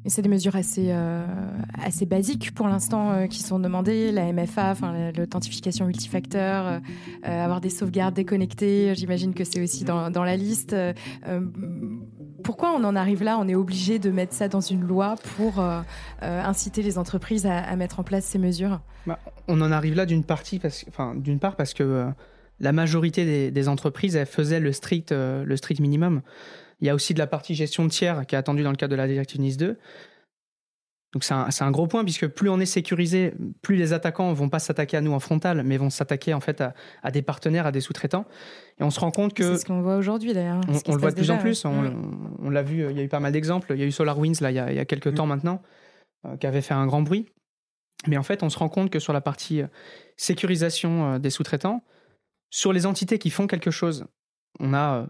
Et c'est des mesures assez basiques pour l'instant qui sont demandées, la MFA, l'authentification multifacteur, avoir des sauvegardes déconnectées, j'imagine que c'est aussi dans la liste. Pourquoi on en arrive là ? On est obligé de mettre ça dans une loi pour inciter les entreprises à mettre en place ces mesures ? On en arrive là d'une part parce que la majorité des entreprises elles faisaient le strict minimum. Il y a aussi de la partie gestion de tiers qui est attendue dans le cadre de la directive NIS 2. Donc c'est un gros point, puisque plus on est sécurisé, plus les attaquants ne vont pas s'attaquer à nous en frontal, mais vont s'attaquer en fait à des partenaires, à des sous-traitants. Et on se rend compte que... C'est ce qu'on voit aujourd'hui d'ailleurs. On le voit de plus en plus. On l'a vu, il y a eu pas mal d'exemples. Il y a eu SolarWinds là, il y a quelques temps maintenant, qui avait fait un grand bruit. Mais en fait, on se rend compte que sur la partie sécurisation des sous-traitants, sur les entités qui font quelque chose, on a...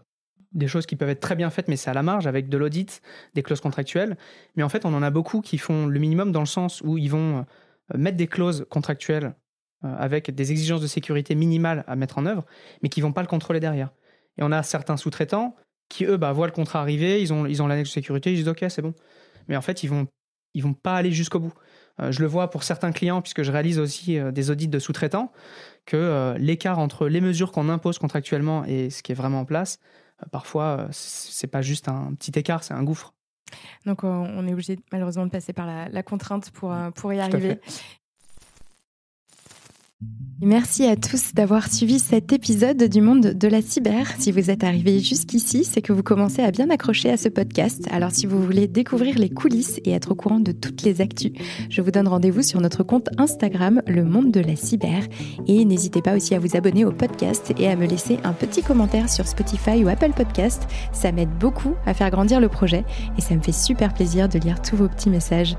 des choses qui peuvent être très bien faites, mais c'est à la marge, avec de l'audit, des clauses contractuelles. Mais en fait, on en a beaucoup qui font le minimum dans le sens où ils vont mettre des clauses contractuelles avec des exigences de sécurité minimales à mettre en œuvre, mais qui ne vont pas le contrôler derrière. Et on a certains sous-traitants qui, eux, voient le contrat arriver, ils ont l'annexe de sécurité, ils disent « Ok, c'est bon ». Mais en fait, ils vont pas aller jusqu'au bout. Je le vois pour certains clients, puisque je réalise aussi des audits de sous-traitants, que l'écart entre les mesures qu'on impose contractuellement et ce qui est vraiment en place, parfois, c'est pas juste un petit écart, c'est un gouffre. Donc, on est obligé malheureusement de passer par la contrainte pour y arriver. Merci à tous d'avoir suivi cet épisode du Monde de la Cyber. Si vous êtes arrivés jusqu'ici, c'est que vous commencez à bien accrocher à ce podcast. Alors si vous voulez découvrir les coulisses et être au courant de toutes les actus, je vous donne rendez-vous sur notre compte Instagram, Le Monde de la Cyber. Et n'hésitez pas aussi à vous abonner au podcast et à me laisser un petit commentaire sur Spotify ou Apple Podcast. Ça m'aide beaucoup à faire grandir le projet et ça me fait super plaisir de lire tous vos petits messages.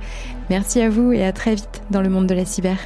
Merci à vous et à très vite dans Le Monde de la Cyber.